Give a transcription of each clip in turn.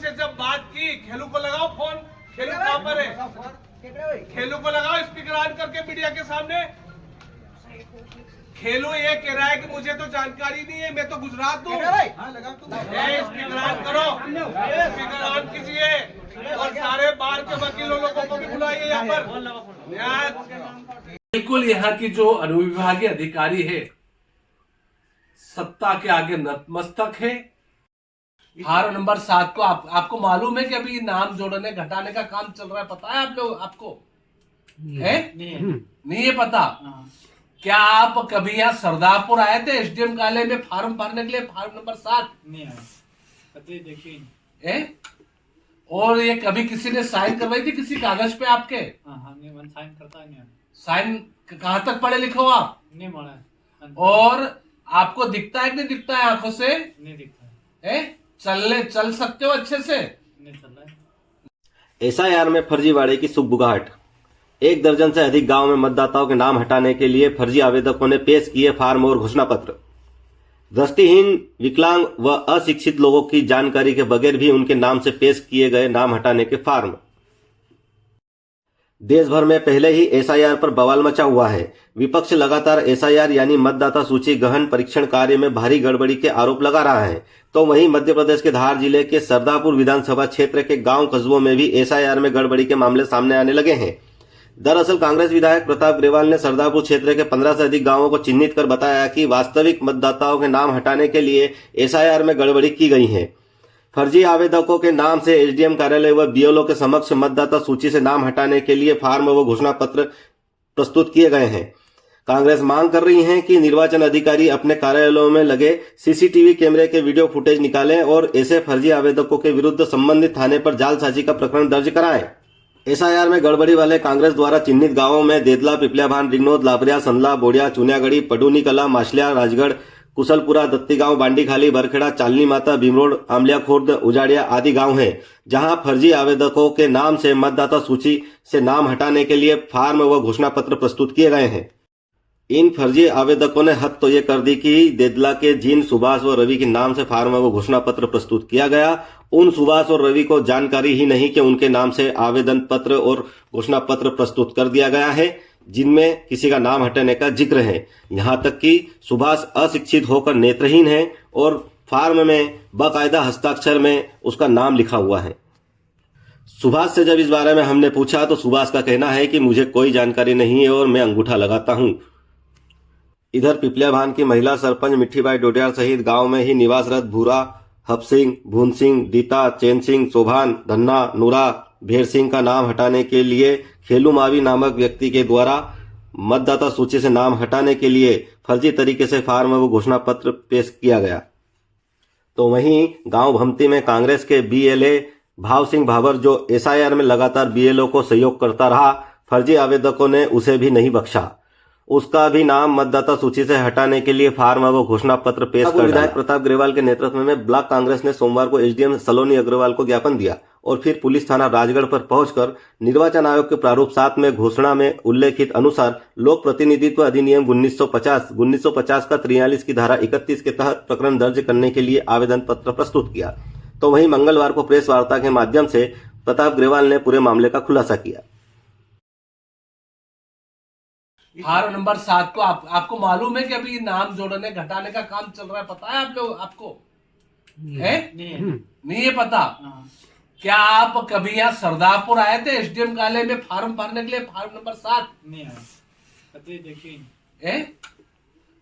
से जब बात की, खेलू को लगाओ फोन। खेलू कहाँ पर है? खेलू को लगाओ स्पीकर ऑन करके मीडिया के सामने। खेलू ये कह रहा है कि मुझे तो जानकारी नहीं है, मैं तो गुजरात हूँ। स्पीकर ऑन करो, स्पीकर ऑन कीजिए और सारे बार के वकीलों लोगों को भी बुलाइए यहाँ पर। न्याय बिल्कुल यहाँ की जो अनुविभागीय अधिकारी है सत्ता के आगे नतमस्तक है। फार्म नंबर 7 को आपको मालूम है कि अभी नाम जोड़ने घटाने का काम चल रहा है, पता है आप लोग? आपको है नहीं है पता? क्या आप कभी यहाँ सरदारपुर आए थे एसडीएम कार्यालय में फार्म भरने के लिए? फार्म नंबर 7 नहीं आया, देखिए। और ये कभी किसी ने साइन करवाई थी किसी कागज पे आपके? नहीं, साइन करता नहीं। साइन कहाँ तक पढ़े लिखे हो आप? नहीं माना। और आपको दिखता है कि नहीं दिखता है आंखों से? नहीं दिखता है। चल सकते हो अच्छे से? नहीं चल रहा है। एसआईआर में फर्जीवाड़े की सुगबुगाहट। 1 दर्जन से अधिक गांव में मतदाताओं के नाम हटाने के लिए फर्जी आवेदकों ने पेश किए फार्म और घोषणा पत्र। दृष्टिहीन, विकलांग व अशिक्षित लोगों की जानकारी के बगैर भी उनके नाम से पेश किए गए नाम हटाने के फार्म। देश भर में पहले ही एसआईआर पर बवाल मचा हुआ है। विपक्ष लगातार एसआईआर यानी मतदाता सूची गहन परीक्षण कार्य में भारी गड़बड़ी के आरोप लगा रहा है, तो वहीं मध्य प्रदेश के धार जिले के सरदारपुर विधानसभा क्षेत्र के गांव कस्बों में भी एसआईआर में गड़बड़ी के मामले सामने आने लगे हैं। दरअसल कांग्रेस विधायक प्रताप ग्रेवाल ने सरदारपुर क्षेत्र के 15 से अधिक गांवों को चिन्हित कर बताया कि वास्तविक मतदाताओं के नाम हटाने के लिए एसआईआर में गड़बड़ी की गई है। फर्जी आवेदकों के नाम से एसडीएम कार्यालय व बीएलओ के समक्ष मतदाता सूची से नाम हटाने के लिए फार्म व घोषणा पत्र प्रस्तुत किए गए हैं। कांग्रेस मांग कर रही है कि निर्वाचन अधिकारी अपने कार्यालयों में लगे सीसीटीवी कैमरे के वीडियो फुटेज निकालें और ऐसे फर्जी आवेदकों के विरुद्ध संबंधित थाने पर जालसाजी का प्रकरण दर्ज कराएं। एसआईआर में गड़बड़ी वाले कांग्रेस द्वारा चिन्हित गांवों में देदला, पिपल्याभान, रिंगनोद, लाबरिया, संदला, बोडिया, चुनियागढ़ी, पडूनी कला, माशलिया, राजगढ़, कुशलपुरा, दत्तीगांव, बांडीखाली, बरखेड़ा, चालनी माता, भीमरोड, आमलिया खुर्द, उजाड़िया आदि गांव हैं, जहां फर्जी आवेदकों के नाम से मतदाता सूची से नाम हटाने के लिए फार्म व घोषणा पत्र प्रस्तुत किए गए हैं। इन फर्जी आवेदकों ने हद तो ये कर दी कि देदला के जीन, सुभाष व रवि के नाम से फार्म व घोषणा पत्र प्रस्तुत किया गया। उन सुभाष और रवि को जानकारी ही नहीं कि उनके नाम से आवेदन पत्र और घोषणा पत्र प्रस्तुत कर दिया गया है, जिनमें किसी का नाम हटाने का जिक्र है। यहाँ तक कि सुभाष अशिक्षित होकर नेत्रहीन है और फार्म में बाकायदा हस्ताक्षर में उसका नाम लिखा हुआ है। सुभाष से जब इस बारे में हमने पूछा तो सुभाष का कहना है कि मुझे कोई जानकारी नहीं है और मैं अंगूठा लगाता हूँ। इधर पिपल्याभान की महिला सरपंच मिठीबाई डोडियार सहित गांव में ही निवासरत भूरा, हप सिंह, भून सिंह, दीता, चैन सिंह, सोभान, धन्ना, नूरा, भेर सिंह का नाम हटाने के लिए खेलू मावी नामक व्यक्ति के द्वारा मतदाता सूची से नाम हटाने के लिए फर्जी तरीके से फार्म व घोषणा पत्र पेश किया गया। तो वहीं गांव भमती में कांग्रेस के बीएलए भाव सिंह भावर, जो एसआईआर में लगातार बीएलओ को सहयोग करता रहा, फर्जी आवेदकों ने उसे भी नहीं बख्शा। उसका भी नाम मतदाता सूची से हटाने के लिए फार्म व घोषणा पत्र पेश कर विधायक प्रताप ग्रेवाल के नेतृत्व में ब्लॉक कांग्रेस ने सोमवार को एसडीएम सलोनी अग्रवाल को ज्ञापन दिया और फिर पुलिस थाना राजगढ़ पर पहुंचकर निर्वाचन आयोग के प्रारूप 7 में घोषणा में उल्लेखित अनुसार लोक प्रतिनिधित्व अधिनियम 1950 का 43 की धारा 31 के तहत प्रकरण दर्ज करने के लिए आवेदन पत्र प्रस्तुत किया। तो वहीं मंगलवार को प्रेस वार्ता के माध्यम से प्रताप ग्रेवाल ने पूरे मामले का खुलासा किया। फार्म नंबर 7 को आपको मालूम है कि अभी नाम जोड़ने घटाने का काम चल रहा है, पता है आप लोग? आपको नहीं है पता? क्या आप कभी यहाँ सरदारपुर आए थे एसडीएम कार्यालय में फार्म भरने के लिए? फार्म नंबर 7 नहीं आया, देखिए।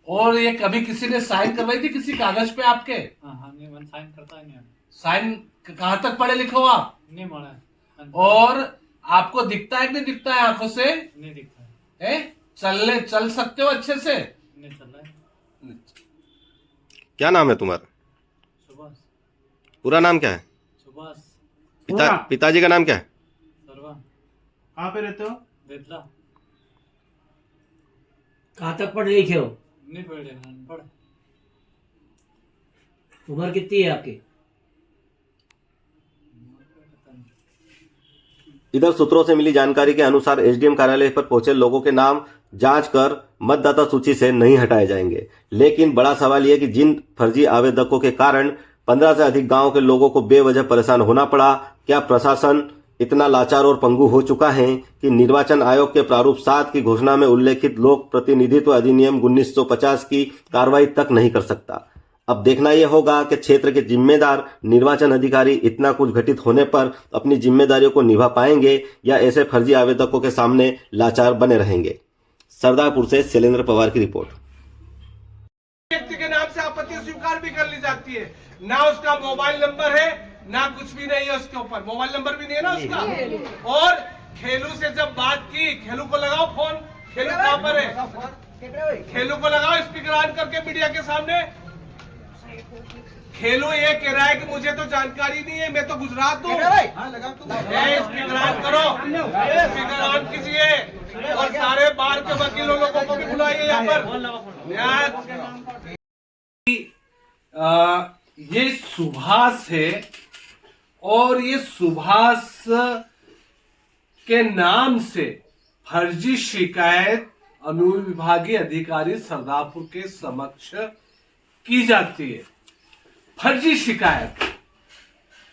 और ये कभी किसी ने साइन करवाई थी किसी कागज पे आपके? नहीं, साइन करता नहीं। साइन कहाँ तक पढ़े लिखे हो आप? नहीं माना। और आपको दिखता है कि नहीं दिखता है आंखों से? नहीं दिखता है। चल सकते हो अच्छे से? नहीं चल रहा है। क्या नाम है तुम्हारा? सुभाष। पूरा नाम क्या है? सुभाष। पिताजी का नाम क्या है? सरवा। कहाँ पे रहते हो? देदला। कहाँ तक पढ़े लिखे हो? नहीं पढ़े, अनपढ़। उम्र कितनी है आपकी? इधर सूत्रों से मिली जानकारी के अनुसार एसडीएम कार्यालय पर पहुंचे लोगों के नाम जांच कर मतदाता सूची से नहीं हटाए जाएंगे। लेकिन बड़ा सवाल यह कि जिन फर्जी आवेदकों के कारण 15 से अधिक गांव के लोगों को बेवजह परेशान होना पड़ा। क्या प्रशासन इतना लाचार और पंगु हो चुका है कि निर्वाचन आयोग के प्रारूप 7 की घोषणा में उल्लेखित लोक प्रतिनिधित्व अधिनियम 1950 की कार्रवाई तक नहीं कर सकता? अब देखना यह होगा कि क्षेत्र के जिम्मेदार निर्वाचन अधिकारी इतना कुछ घटित होने पर अपनी जिम्मेदारियों को निभा पाएंगे या ऐसे फर्जी आवेदकों के सामने लाचार बने रहेंगे। सरदारपुर से शैलेंद्र पवार की रिपोर्ट। व्यक्ति के नाम से आपत्ति स्वीकार भी कर ली जाती है, ना उसका मोबाइल नंबर है ना कुछ भी नहीं है उसके ऊपर, मोबाइल नंबर भी नहीं है ना उसका। और खेलू से जब बात की, खेलू को लगाओ फोन, खेलू कहाँ पर है, खेलू को लगाओ स्पीकर ऑन करके मीडिया के सामने। खेलू ये कह रहा है कि मुझे तो जानकारी नहीं है, मैं तो गुजरात हूँ। स्पीकर ऑन करो, स्पीकर ऑन कीजिए और सारे बार के वकीलों लोगों को भी बुलाइए यहाँ पर। ये सुभाष है और ये सुभाष के नाम से फर्जी शिकायत अनुविभागीय अधिकारी सरदारपुर के समक्ष की जाती है। फर्जी शिकायत,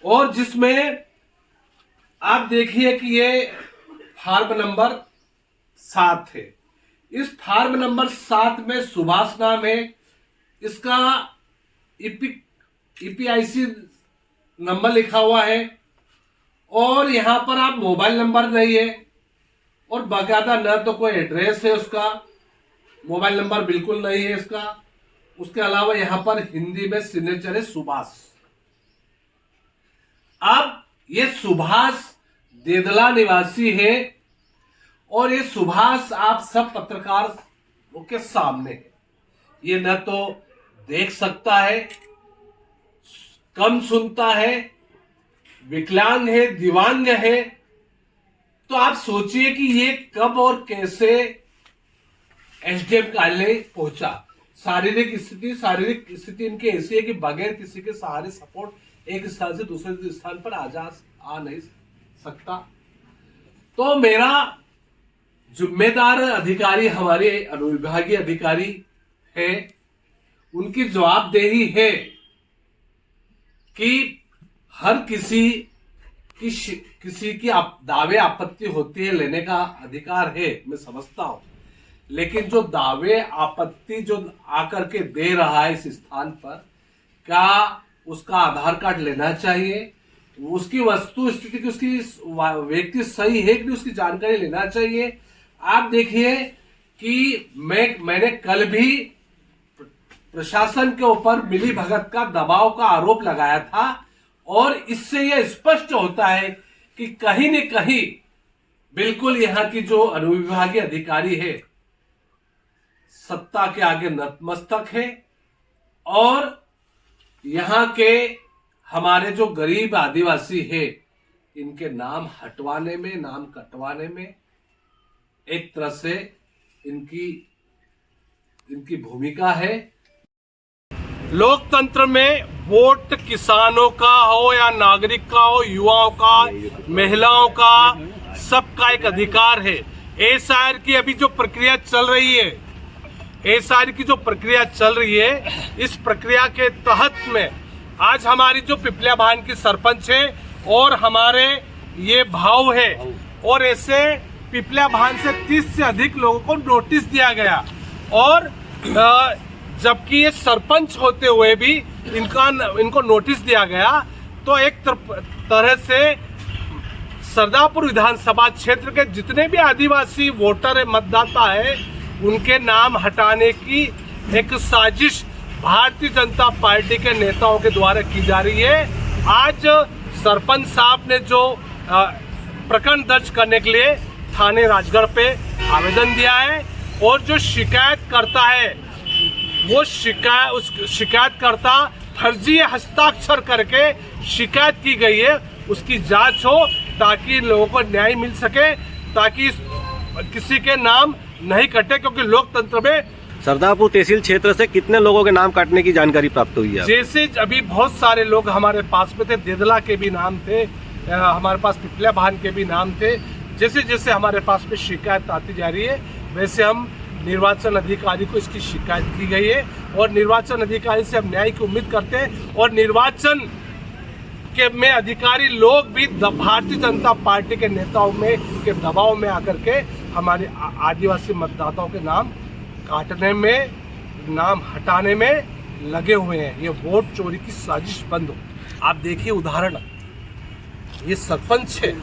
और जिसमें आप देखिए कि ये फार्म नंबर 7 है। इस फार्म नंबर 7 में सुभाष नाम है, इसका ईपीआईसी नंबर लिखा हुआ है और यहां पर आप मोबाइल नंबर नहीं है और बाकायदा न तो कोई एड्रेस है उसका, मोबाइल नंबर बिल्कुल नहीं है इसका। उसके अलावा यहां पर हिंदी में सिग्नेचर है सुभाष। अब ये सुभाष देदला निवासी है और ये सुभाष आप सब पत्रकारों के सामने है। ये न तो देख सकता है, कम सुनता है, विकलांग है, दिव्यांग है। तो आप सोचिए कि ये कब और कैसे एसडीएम कार्यालय पहुंचा। शारीरिक स्थिति इनकी ऐसी है कि बगैर किसी के सहारे सपोर्ट एक स्थान से दूसरे स्थान पर आ नहीं सकता। तो मेरा जिम्मेदार अधिकारी हमारे अनुविभागीय अधिकारी है, उनकी जवाबदेही है कि हर किसी की दावे आपत्ति होती है, लेने का अधिकार है, मैं समझता हूं। लेकिन जो दावे आपत्ति जो आकर के दे रहा है इस स्थान पर, क्या उसका आधार कार्ड लेना चाहिए, उसकी वस्तु स्थिति की, उसकी व्यक्ति सही है कि उसकी जानकारी लेना चाहिए। आप देखिए कि मैंने कल भी प्रशासन के ऊपर मिली भगत का दबाव का आरोप लगाया था और इससे यह स्पष्ट होता है कि कहीं न कहीं बिल्कुल यहाँ की जो अनुविभागीय अधिकारी है सत्ता के आगे नतमस्तक है और यहाँ के हमारे जो गरीब आदिवासी है इनके नाम हटवाने में, नाम कटवाने में एक तरह से इनकी भूमिका है। लोकतंत्र में वोट किसानों का हो या नागरिक का हो, युवाओं का, महिलाओं का, सबका एक अधिकार है। एसआईआर की अभी जो प्रक्रिया चल रही है, एसआईआर की जो प्रक्रिया चल रही है, इस प्रक्रिया के तहत में आज हमारी जो पिपलिया भान की सरपंच है और हमारे ये भाव है और ऐसे पिपलिया भान से 30 से अधिक लोगों को नोटिस दिया गया और जबकि ये सरपंच होते हुए भी इनको नोटिस दिया गया। तो एक तरह से सरदारपुर विधानसभा क्षेत्र के जितने भी आदिवासी वोटर है, मतदाता है, उनके नाम हटाने की एक साजिश भारतीय जनता पार्टी के नेताओं के द्वारा की जा रही है। आज सरपंच साहब ने जो प्रकरण दर्ज करने के लिए थाने राजगढ़ पे आवेदन दिया है और जो शिकायत करता है वो शिकायतकर्ता फर्जी हस्ताक्षर करके शिकायत की गई है, उसकी जांच हो ताकि लोगों को न्याय मिल सके, ताकि किसी के नाम नहीं कटे। क्योंकि लोकतंत्र में सरदारपुर तहसील क्षेत्र से कितने लोगों के नाम काटने की जानकारी प्राप्त हुई है? जैसे अभी बहुत सारे लोग हमारे पास में थे, देदला के भी नाम थे, हमारे पास पिपलिया भान के भी नाम थे। जैसे जैसे हमारे पास में शिकायत आती जा रही है वैसे हम निर्वाचन अधिकारी को इसकी शिकायत की गई है और निर्वाचन अधिकारी से हम न्याय की उम्मीद करते हैं। और निर्वाचन के में अधिकारी लोग भी भारतीय जनता पार्टी के नेताओं में के दबाव में आकर के हमारे आदिवासी मतदाताओं के नाम काटने में, नाम हटाने में लगे हुए हैं। ये वोट चोरी की साजिश बंद हो। आप देखिए उदाहरण, ये सरपंच है,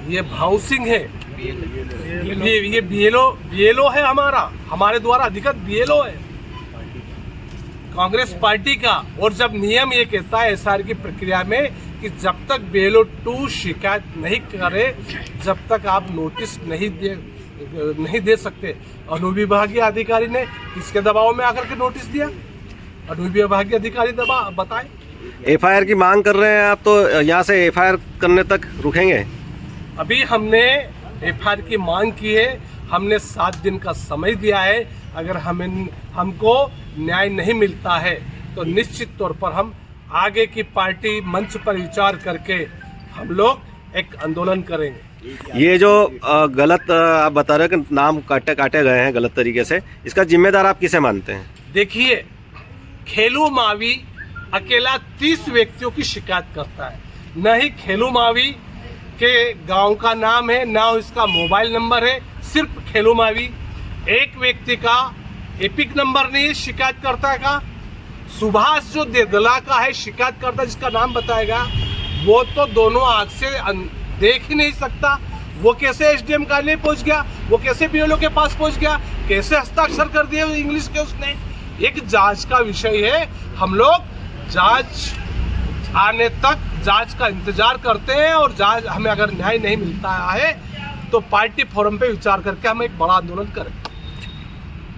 ये भाऊ सिंह है, ये बीएलओ है, हमारे द्वारा अधिकृत बीएलओ है कांग्रेस पार्टी का। और जब नियम ये कहता है एसआईआर की प्रक्रिया में कि जब तक बीएलओ 2 शिकायत नहीं करे, जब तक आप नोटिस नहीं दे सकते। अनुविभागीय अधिकारी ने किसके दबाव में आकर के नोटिस दिया? अनुविभागीय अधिकारी बताए। एफआईआर की मांग कर रहे हैं आप, तो यहाँ से एफआईआर करने तक रुकेंगे? अभी हमने एफआईआर की मांग की है, हमने 7 दिन का समय दिया है। अगर हमको न्याय नहीं मिलता है तो निश्चित तौर पर हम आगे की पार्टी मंच पर विचार करके हम लोग एक आंदोलन करेंगे। ये जो गलत आप बता रहे हो कि नाम काटे गए हैं गलत तरीके से, इसका जिम्मेदार आप किसे मानते हैं? देखिए, खेलू मावी अकेला 30 व्यक्तियों की शिकायत करता है। न ही खेलू मावी के गांव का नाम है, ना इसका मोबाइल नंबर है। सिर्फ खेलू मावी एक व्यक्ति का एपिक नंबर नहीं है शिकायतकर्ता का। सुभाष जो देदला का है शिकायतकर्ता, जिसका नाम बताएगा, वो तो दोनों आंख से देख ही नहीं सकता। वो कैसे एसडीएम कार्यालय पहुंच गया? वो कैसे बीएलओ के पास पहुंच गया? कैसे हस्ताक्षर कर दिए इंग्लिश के उसने? एक जांच का विषय है। हम लोग जांच आने तक जांच का इंतजार करते हैं, और जांच हमें अगर न्याय नहीं मिलता है तो पार्टी फोरम पे विचार करके हम एक बड़ा आंदोलन करें।